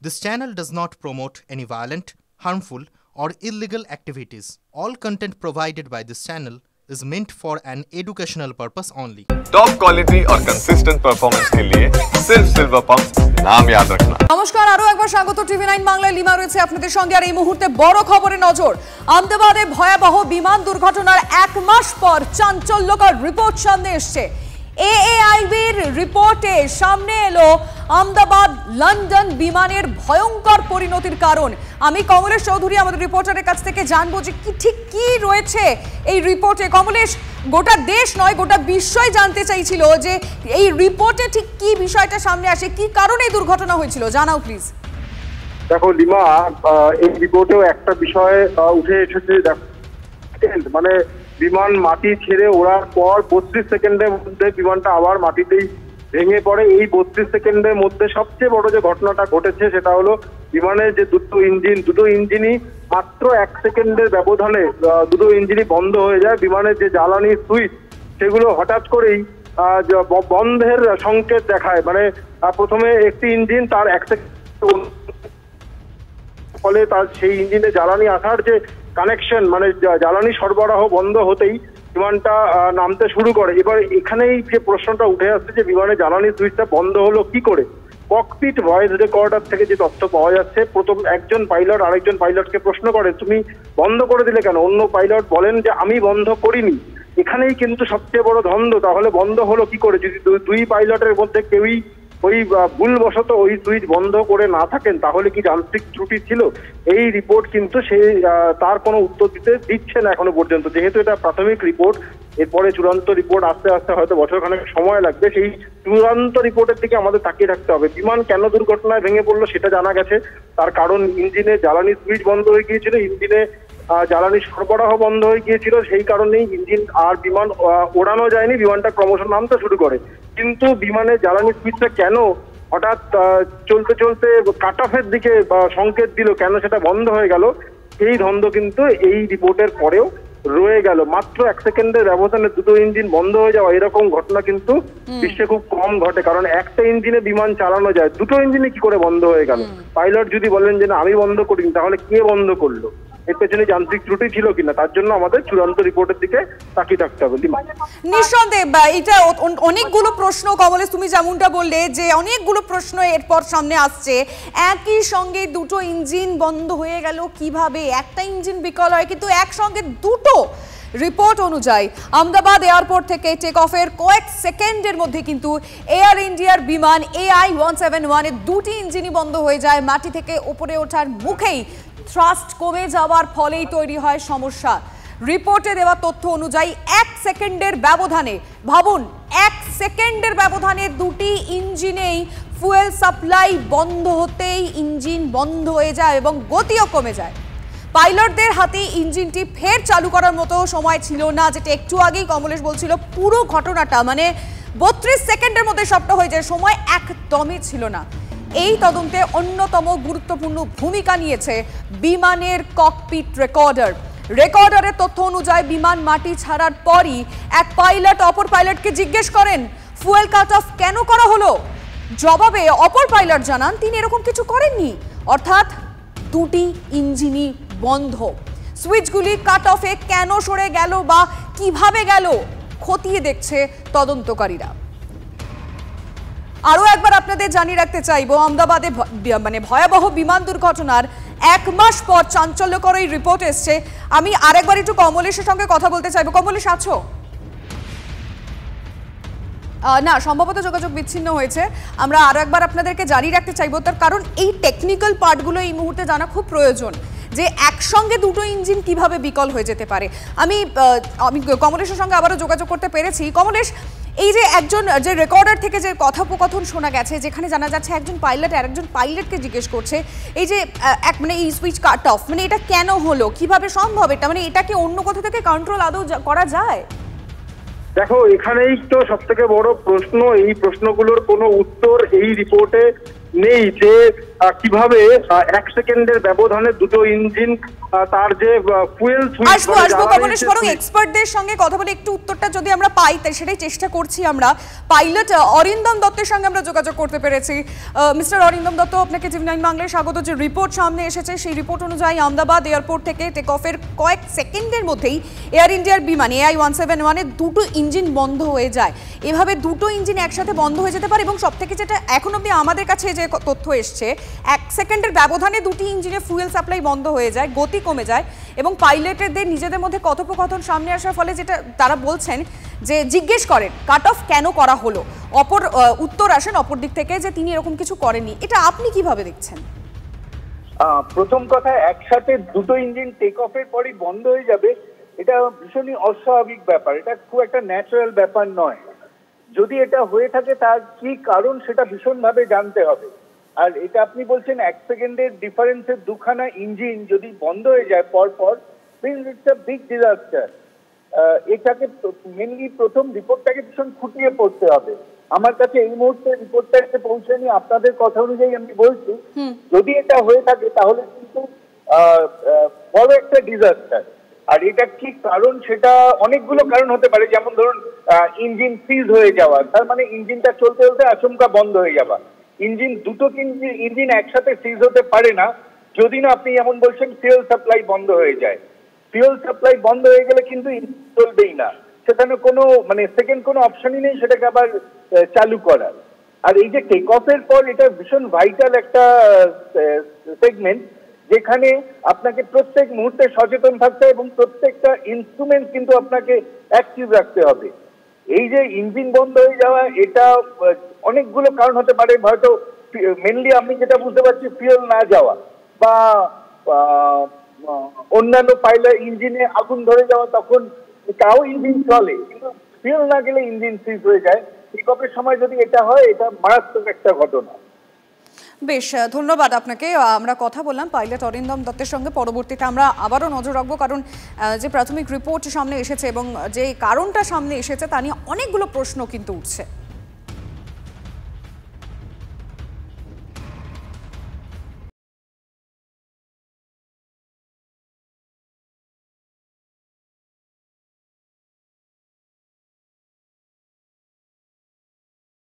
This channel does not promote any violent, harmful, or illegal activities. All content provided by this channel is meant for an educational purpose only. Top quality और consistent performance के लिए सिर्फ silver pump नाम याद रखना। নমস্কার, আরো একবার স্বাগত টিভি9 বাংলায়। লিমা রয়েছে আপনাদের সঙ্গে। আর এই মুহূর্তে বড় খবরে নজর। আহমেদাবাদে ভয়াবহ বিমান দুর্ঘটনার এক মাস পর চাঞ্চল্যকর রিপোর্ট সামনে এসেছে। এএআইবির রিপোর্টে সামনে এলো আহমেদাবাদ লন্ডন বিমানের ভয়ঙ্কর পরিণতির কারণ। আমি কমলেশ চৌধুরী আমাদের রিপোর্টারের কাছ থেকে জানবো যে ঠিক কি রয়েছে এই রিপোর্টে। কমলেশ, গোটা দেশ নয় গোটা বিশ্বই জানতে চাইছিল যে এই রিপোর্টে ঠিক কি বিষয়টা সামনে আসে, কি কারণে এই দুর্ঘটনা হয়েছিল, জানাও প্লিজ। দেখো লিমা, এই রিপোর্টেও একটা বিষয় উঠে এসেছে। মানে বিমান মাটি ছেড়ে ওড়ার পর 32 সেকেন্ডের মধ্যে বিমানটা আবার মাটিতেই ভেঙে পড়ে। এই 32 সেকেন্ডের মধ্যে সবচেয়ে বড় যে ঘটনাটা ঘটেছে সেটা হলো বিমানের যে দুটো ইঞ্জিনই মাত্র 1 সেকেন্ডের ব্যবধানে দুটো ইঞ্জিনই বন্ধ হয়ে যায়। বিমানের যে জ্বালানি সুইচ সেগুলো হঠাৎ করেই বন্ধের সংকেত দেখায়। মানে প্রথমে একটি ইঞ্জিন তার 1 সেকেন্ড ফলে তার সেই ইঞ্জিনে জ্বালানি আসার যে কানেকশন, মানে জ্বালানি সরবরাহ বন্ধ হতেই বিমানটা নামতে শুরু করে। এবার এখানেই যে প্রশ্নটা উঠে আসছে যে বিমানের জ্বালানি সুইচটা বন্ধ হলো কি করে। ককপিট ভয়েস রেকর্ডার থেকে যে তথ্য পাওয়া যাচ্ছে, প্রথম একজন পাইলট আরেকজন পাইলটকে প্রশ্ন করে তুমি বন্ধ করে দিলে কেন। অন্য পাইলট বলেন যে আমি বন্ধ করিনি। এখানেই কিন্তু সবচেয়ে বড় দ্বন্দ্ব, তাহলে বন্ধ হলো কি করে। যদি দুই পাইলটের মধ্যে কেউই ওই ভুলবশত ওই সুইচ বন্ধ করে না থাকেন তাহলে কি যান্ত্রিক ত্রুটি ছিল। এই রিপোর্ট কিন্তু তার কোনো উত্তর দিচ্ছে না এখনো পর্যন্ত। যেহেতু এটা প্রাথমিক রিপোর্ট, এরপরে চূড়ান্ত রিপোর্ট আস্তে আস্তে হয়তো বছরখানেক সময় লাগবে। সেই চূড়ান্ত রিপোর্টের দিকে আমাদের তাকিয়ে রাখতে হবে। বিমান কেন দুর্ঘটনায় ভেঙে পড়লো সেটা জানা গেছে। তার কারণ ইঞ্জিনে জ্বালানি সুইচ বন্ধ হয়ে গিয়েছিল, ইঞ্জিনে জ্বালানি সরবরাহ বন্ধ হয়ে গিয়েছিল। সেই কারণেই ইঞ্জিন আর বিমান ওড়ানো যায়নি, বিমানটা ক্রমশ নামতে শুরু করে। কিন্তু বিমানের জ্বালানি সুইচটা কেন হঠাৎ চলতে চলতে কাট অফের দিকে সংকেত দিল, কেন সেটা বন্ধ হয়ে গেল, সেই দ্বন্দ্ব কিন্তু এই রিপোর্টের পরেও রয়ে গেল। মাত্র 1 সেকেন্ডের ব্যবধানে দুটো ইঞ্জিন বন্ধ হয়ে যাওয়া এরকম ঘটনা কিন্তু বিশ্বে খুব কম ঘটে। কারণ একটা ইঞ্জিনে বিমান চালানো যায়, দুটো ইঞ্জিনে কি করে বন্ধ হয়ে গেল। পাইলট যদি বলেন যে না আমি বন্ধ করিনি, তাহলে কে বন্ধ করলো, এর পেছনে যান্ত্রিক ত্রুটি ছিল কিনা, তার জন্য আমাদের চূড়ান্ত রিপোর্টের দিকে তাকিয়ে থাকতে হবে। নিঃসন্দেহে এটা অনেকগুলো প্রশ্ন, কমলেশ তুমি যেমনটা বললে যে অনেকগুলো প্রশ্ন এরপর সামনে আসছে। একই সঙ্গে দুটো ইঞ্জিন বন্ধ হয়ে গেল কিভাবে, একটা ইঞ্জিন বিকল হয় কিন্তু একসঙ্গে দুটো। রিপোর্ট অনুযায়ী আহমেদাবাদ এয়ারপোর্ট থেকে টেক অফের কয়েক সেকেন্ডের মধ্যে কিন্তু এয়ার ইন্ডিয়ার বিমান AI-171 এর দুটি ইঞ্জিনই বন্ধ হয়ে যায়। মাটি থেকে উপরে ওঠার মুখেই থ্রাস্ট কমে যাওয়ার ফলেই তৈরি হয় সমস্যা। রিপোর্টে দেওয়া তথ্য অনুযায়ী 1 সেকেন্ডের ব্যবধানে, ভাবুন 1 সেকেন্ডের ব্যবধানে দুটি ইঞ্জিনেই ফুয়েল সাপ্লাই বন্ধ হতেই ইঞ্জিন বন্ধ হয়ে যায় এবং গতিও কমে যায়। পাইলটদের হাতে ইঞ্জিনটি ফের চালু করার মতো সময় ছিল না, যেটা একটু আগেই কমলেশ বলছিল। পুরো ঘটনাটা মানে 32 সেকেন্ডের মধ্যে সবটা হয়ে যায়, সময় একদমই ছিল না। এই তদন্তে অন্যতম গুরুত্বপূর্ণ ভূমিকা নিয়েছে বিমানের ককপিট রেকর্ডারের তথ্য অনুযায়ী বিমান মাটি ছাড়ার পরই এক পাইলট অপর পাইলটকে জিজ্ঞেস করেন ফুয়েল কাট অফ কেন করা হলো। জবাবে অপর পাইলট জানান তিনি এরকম কিছু করেননি, অর্থাৎ দুটি ইঞ্জিনই বন্ধ। সুইচগুলি কাট অফে কেন সরে গেল বা কিভাবে গেল খতিয়ে দেখছে তদন্তকারীরা। আরো একবার আপনাদের জানিয়ে রাখতে চাইবো, আহমেদাবাদে ভয়াবহ বিমান দুর্ঘটনার 1 মাস পর চাঞ্চল্যকর এই রিপোর্ট এসছে। আমি আরেকবার একটু কমলেশের সঙ্গে কথা বলতে চাইবো। কমলেশ আছো? না, সম্ভবত যোগাযোগ বিচ্ছিন্ন হয়েছে। আমরা আরো একবার আপনাদেরকে জানিয়ে রাখতে চাইবো, তার কারণ এই টেকনিক্যাল পার্টগুলো এই মুহূর্তে জানা খুব প্রয়োজন যে একসঙ্গে দুটো ইঞ্জিন কিভাবে বিকল হয়ে যেতে পারে। আমি কমলেশের সঙ্গে আবারও যোগাযোগ করতে পেরেছি। কমলেশ, এই যে একজন যে রেকর্ডার থেকে যে কথোপকথন শোনা গেছে, যেখানে জানা যাচ্ছে একজন পাইলট আর একজন পাইলটকে জিজ্ঞেস করছে এই যে মানে এই সুইচ কাট অফ, মানে এটা কেন হলো, কিভাবে সম্ভব এটা, মানে এটা কি অন্য কোথা থেকে কন্ট্রোল আদৌ করা যায়? দেখো, এখানেই তো সব থেকে বড় প্রশ্ন। এই প্রশ্নগুলোর কোনো উত্তর এই রিপোর্টে নেই যে কিভাবে 1 সেকেন্ডের ব্যবধানে দুটো ইঞ্জিন তার যে ফুয়েল আসবো কমলেশ, বরং এক্সপার্টদের সঙ্গে কথা বলে একটু উত্তরটা যদি আমরা পাই, তাই সেটাই চেষ্টা করছি আমরা। পাইলট অরিন্দম দত্তের সঙ্গে আমরা যোগাযোগ করতে পেরেছি। মিস্টার অরিন্দম দত্ত, আপনাকে টিভি9 বাংলায় স্বাগত। যে রিপোর্ট সামনে এসেছে সেই রিপোর্ট অনুযায়ী আহমেদাবাদ এয়ারপোর্ট থেকে টেক অফের কয়েক সেকেন্ডের মধ্যেই এয়ার ইন্ডিয়ার বিমান AI-171-এর দুটো ইঞ্জিন বন্ধ হয়ে যায়। এভাবে দুটো ইঞ্জিন একসাথে বন্ধ হয়ে যেতে পারে এবং সবথেকে যেটা এখন অবধি আমাদের কাছে যে তথ্য এসছে, 1 সেকেন্ডের ব্যবধানে দুটি ইঞ্জিনে ফুয়েল সাপ্লাই বন্ধ হয়ে যায়, গতি কমে যায় এবং পাইলটদের নিজেদের মধ্যে কথোপকথন সামনে আসার ফলে যেটা তারা বলছেন যে জিজ্ঞেস করেন কাট অফ কেন করা হলো, উত্তর আসেন অপর দিক থেকে যে তিনি এরকম কিছু করেননি। এটা আপনি কিভাবে দেখছেন? প্রথম কথা, একসাথে দুটো ইঞ্জিন টেক অফের পরই বন্ধ হয়ে যাবে, এটা ভীষণই অস্বাভাবিক ব্যাপার, এটা খুব একটা ন্যাচারাল ব্যাপার নয়। যদি এটা হয়ে থাকে তার কি কারণ সেটা ভীষণভাবে জানতে হবে। আর এটা আপনি বলছেন 1 সেকেন্ডের ডিফারেন্সের দুখানা ইঞ্জিন যদি বন্ধ হয়ে যায় পর ইটস আ বিগ ডিজাস্টার। এটাকে মেনলি প্রথম রিপোর্টটাকে ভীষণ খুঁটিয়ে পড়তে হবে। আমার কাছে এই মুহূর্তে রিপোর্টটা এসে পৌঁছায়নি, আপনাদের কথা অনুযায়ী আমি বলছি যদি এটা হয়ে থাকে তাহলে কিন্তু বড় একটা ডিজাস্টার। আর এটা কি কারণ, সেটা অনেকগুলো কারণ হতে পারে, যেমন ধরুন ইঞ্জিন ফ্রিজ হয়ে যাওয়া, তার মানে ইঞ্জিনটা চলতে চলতে আচমকা বন্ধ হয়ে যাওয়া। দুটো ইঞ্জিন একসাথে ফ্রিজ হতে পারে না যদি না আপনি যেমন বলছেন ফিউয়েল সাপ্লাই বন্ধ হয়ে যায়। ফিউয়েল সাপ্লাই বন্ধ হয়ে গেলে কিন্তু ইঞ্জিন চলবেই না, সেখানে কোনো সেকেন্ড কোনো অপশনই নেই সেটাকে আবার চালু করার। আর এই যে টেক অফের পর এটা ভীষণ ভাইটাল একটা সেগমেন্ট, যেখানে আপনাকে প্রত্যেক মুহূর্তে সচেতন থাকতে হবে এবং প্রত্যেকটা ইনস্ট্রুমেন্ট কিন্তু আপনাকে অ্যাক্টিভ রাখতে হবে। এই যে ইঞ্জিন বন্ধ হয়ে যাওয়া, এটা অনেকগুলো কারণ হতে পারে, হয়তো মেনলি আমি যেটা বুঝতে পারছি ফিউয়েল না যাওয়া বা অন্যান্য পাইলট ইঞ্জিনে আগুন ধরে যাওয়া, তখন তাও ইঞ্জিন চলে কিন্তু ফিউয়েল না গেলে ইঞ্জিন ফ্রিজ হয়ে যায়। টেক অফের সময় যদি এটা হয়, এটা মারাত্মক একটা ঘটনা। বেশ, ধন্যবাদ আপনাকে। আমরা কথা বললাম পাইলট অরিন্দম দত্তের সঙ্গে। পরবর্তীতে আমরা আবারও নজর রাখবো, কারণ যে প্রাথমিক রিপোর্ট সামনে এসেছে এবং যে কারণটা সামনে এসেছে তা নিয়ে অনেকগুলো প্রশ্ন কিন্তু উঠছে।